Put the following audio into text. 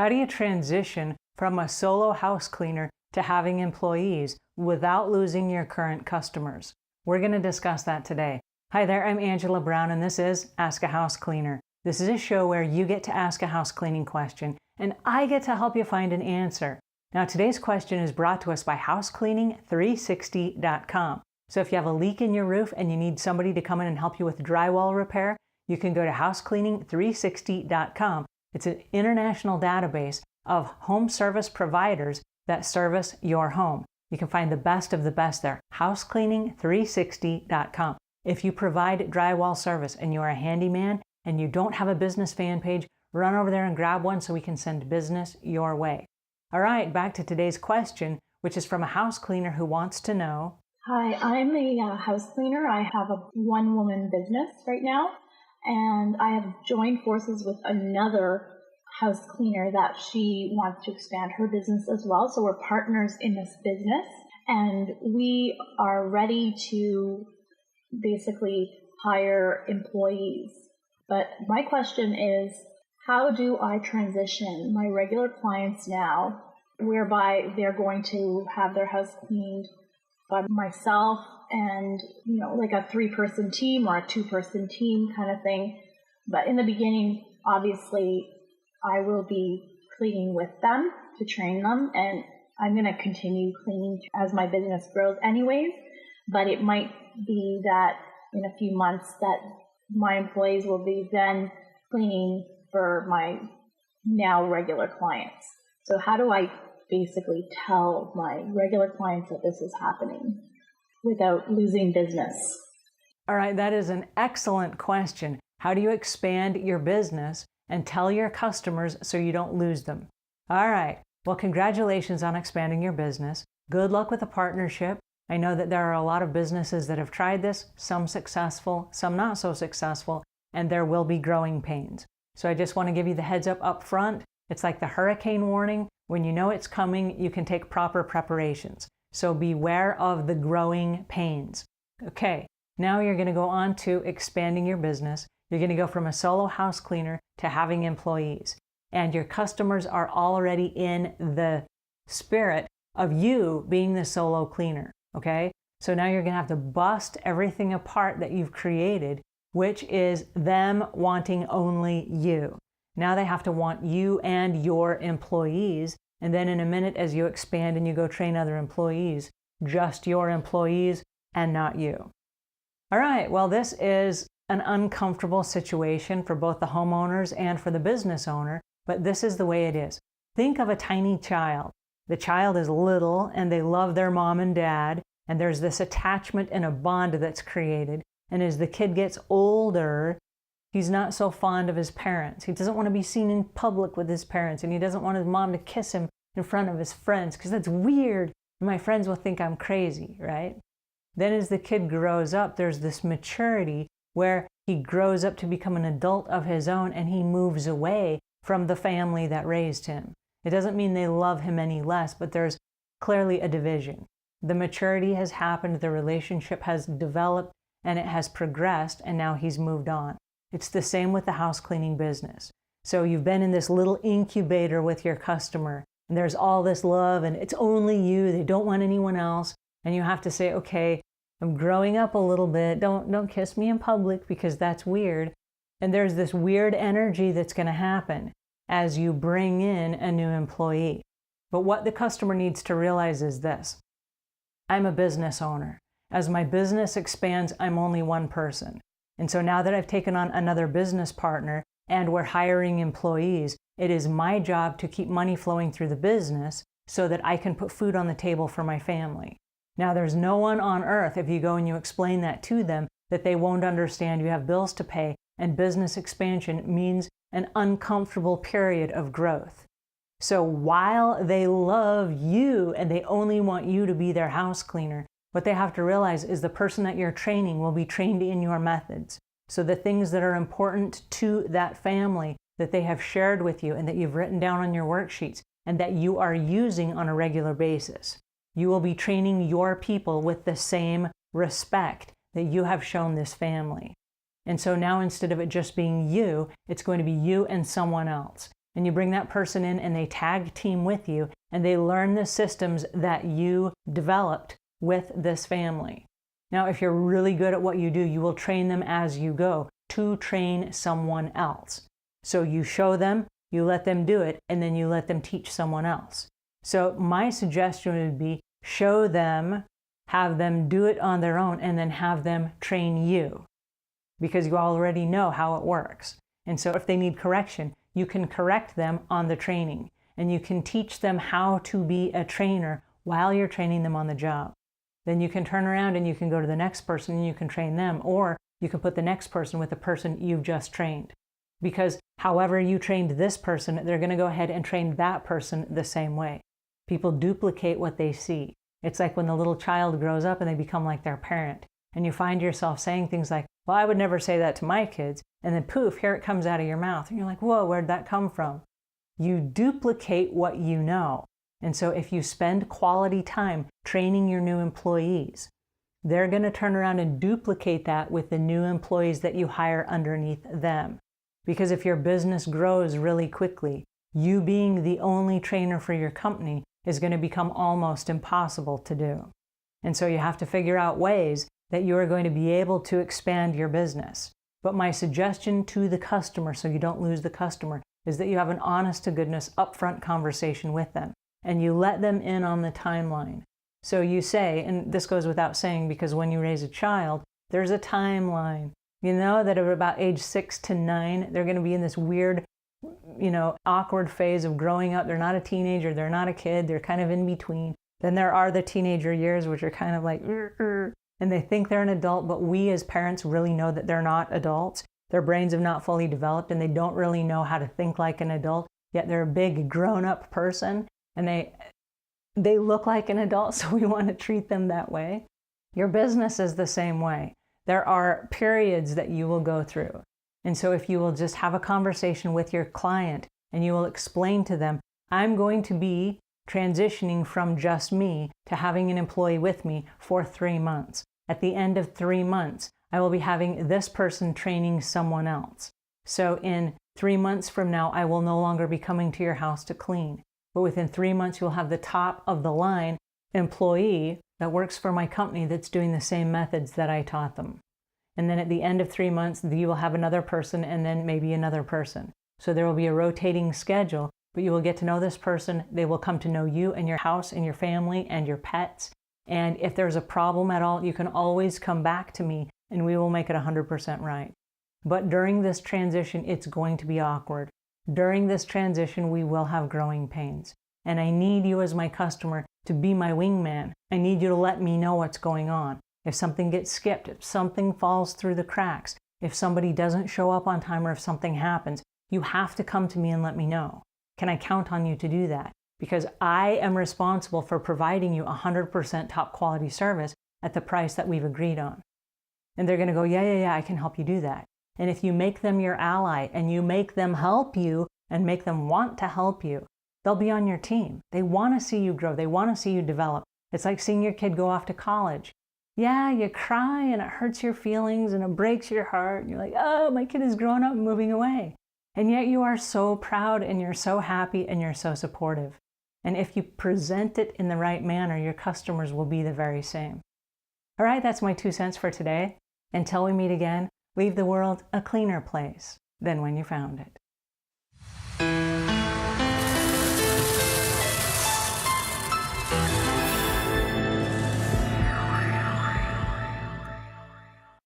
How do you transition from a solo house cleaner to having employees without losing your current customers? We're going to discuss that today. Hi there, I'm Angela Brown, and this is Ask a House Cleaner. This is a show where you get to ask a house cleaning question, and I get to help you find an answer. Now, today's question is brought to us by housecleaning360.com. So if you have a leak in your roof and you need somebody to come in and help you with drywall repair, you can go to housecleaning360.com. It's an international database of home service providers that service your home. You can find the best of the best there, housecleaning360.com. If you provide drywall service and you're a handyman and you don't have a business fan page, run over there and grab one so we can send business your way. All right, back to today's question, which is from a house cleaner who wants to know. Hi, I'm a house cleaner. I have a one-woman business right now, and I have joined forces with another house cleaner that she wants to expand her business as well. So we're partners in this business, and we are ready to basically hire employees. But my question is, how do I transition my regular clients now, whereby they're going to have their house cleaned by myself and, like a 3-person team or a 2-person team kind of thing. But in the beginning, obviously, I will be cleaning with them to train them, and I'm going to continue cleaning as my business grows anyways. But it might be that in a few months that my employees will be then cleaning for my now regular clients. So how do I basically tell my regular clients that this is happening without losing business? All right, that is an excellent question. How do you expand your business and tell your customers so you don't lose them? All right, well, congratulations on expanding your business. Good luck with the partnership. I know that there are a lot of businesses that have tried this, some successful, some not so successful, and there will be growing pains. So I just want to give you the heads up front. It's like the hurricane warning. When you know it's coming, you can take proper preparations. So beware of the growing pains. Okay, now you're going to go on to expanding your business. You're going to go from a solo house cleaner to having employees. And your customers are already in the spirit of you being the solo cleaner. Okay, so now you're going to have to bust everything apart that you've created, which is them wanting only you. Now they have to want you and your employees. And then in a minute, as you expand and you go train other employees, just your employees and not you. All right, well, this is an uncomfortable situation for both the homeowners and for the business owner, but this is the way it is. Think of a tiny child. The child is little and they love their mom and dad, and there's this attachment and a bond that's created. And as the kid gets older, he's not so fond of his parents. He doesn't want to be seen in public with his parents, and he doesn't want his mom to kiss him in front of his friends because that's weird. And my friends will think I'm crazy, right? Then as the kid grows up, there's this maturity where he grows up to become an adult of his own, and he moves away from the family that raised him. It doesn't mean they love him any less, but there's clearly a division. The maturity has happened, the relationship has developed, and it has progressed, and now he's moved on. It's the same with the house cleaning business. So you've been in this little incubator with your customer, and there's all this love, and it's only you, they don't want anyone else, and you have to say, okay, I'm growing up a little bit, don't kiss me in public because that's weird. And there's this weird energy that's going to happen as you bring in a new employee. But what the customer needs to realize is this: I'm a business owner. As my business expands, I'm only one person. And so now that I've taken on another business partner and we're hiring employees, it is my job to keep money flowing through the business so that I can put food on the table for my family. Now, there's no one on earth, if you go and you explain that to them, that they won't understand you have bills to pay, and business expansion means an uncomfortable period of growth. So while they love you and they only want you to be their house cleaner, what they have to realize is the person that you're training will be trained in your methods. So the things that are important to that family that they have shared with you and that you've written down on your worksheets and that you are using on a regular basis. You will be training your people with the same respect that you have shown this family. And so now instead of it just being you, it's going to be you and someone else. and you bring that person in and they tag team with you and they learn the systems that you developed with this family. Now, if you're really good at what you do, you will train them as you go to train someone else. So you show them, you let them do it, and then you let them teach someone else. So my suggestion would be show them, have them do it on their own, and then have them train you, because you already know how it works. And so if they need correction, you can correct them on the training, and you can teach them how to be a trainer while you're training them on the job. Then you can turn around and you can go to the next person and you can train them, or you can put the next person with the person you've just trained. Because however you trained this person, they're going to go ahead and train that person the same way. People duplicate what they see. It's like when the little child grows up and they become like their parent. And you find yourself saying things like, well, I would never say that to my kids. And then poof, here it comes out of your mouth. And you're like, whoa, where'd that come from? You duplicate what you know. And so if you spend quality time training your new employees, they're going to turn around and duplicate that with the new employees that you hire underneath them. Because if your business grows really quickly, you being the only trainer for your company is going to become almost impossible to do. And so you have to figure out ways that you are going to be able to expand your business. But my suggestion to the customer, so you don't lose the customer, is that you have an honest to goodness upfront conversation with them. And you let them in on the timeline. So you say, and this goes without saying because when you raise a child, there's a timeline. You know that at about age 6 to 9, they're going to be in this weird, awkward phase of growing up. They're not a teenager, they're not a kid, they're kind of in between. Then there are the teenager years, which are kind of like, and they think they're an adult, but we as parents really know that they're not adults. Their brains have not fully developed and they don't really know how to think like an adult, yet they're a big grown-up person. And they look like an adult, so we want to treat them that way. Your business is the same way. There are periods that you will go through. And so if you will just have a conversation with your client and you will explain to them, I'm going to be transitioning from just me to having an employee with me for 3 months. At the end of 3 months, I will be having this person training someone else. So in 3 months from now, I will no longer be coming to your house to clean. But within 3 months, you'll have the top of the line employee that works for my company that's doing the same methods that I taught them. And then at the end of 3 months, you will have another person and then maybe another person. So there will be a rotating schedule, but you will get to know this person. They will come to know you and your house and your family and your pets. And if there's a problem at all, you can always come back to me and we will make it 100% right. But during this transition, it's going to be awkward. During this transition, we will have growing pains. And I need you as my customer to be my wingman. I need you to let me know what's going on. If something gets skipped, if something falls through the cracks, if somebody doesn't show up on time, or if something happens, you have to come to me and let me know. Can I count on you to do that? Because I am responsible for providing you 100% top quality service at the price that we've agreed on. And they're going to go, yeah, I can help you do that. And if you make them your ally and you make them help you and make them want to help you, they'll be on your team. They want to see you grow. They want to see you develop. It's like seeing your kid go off to college. Yeah, you cry and it hurts your feelings and it breaks your heart. And you're like, oh, my kid is growing up and moving away. And yet you are so proud and you're so happy and you're so supportive. And if you present it in the right manner, your customers will be the very same. All right, that's my 2 cents for today. Until we meet again, leave the world a cleaner place than when you found it.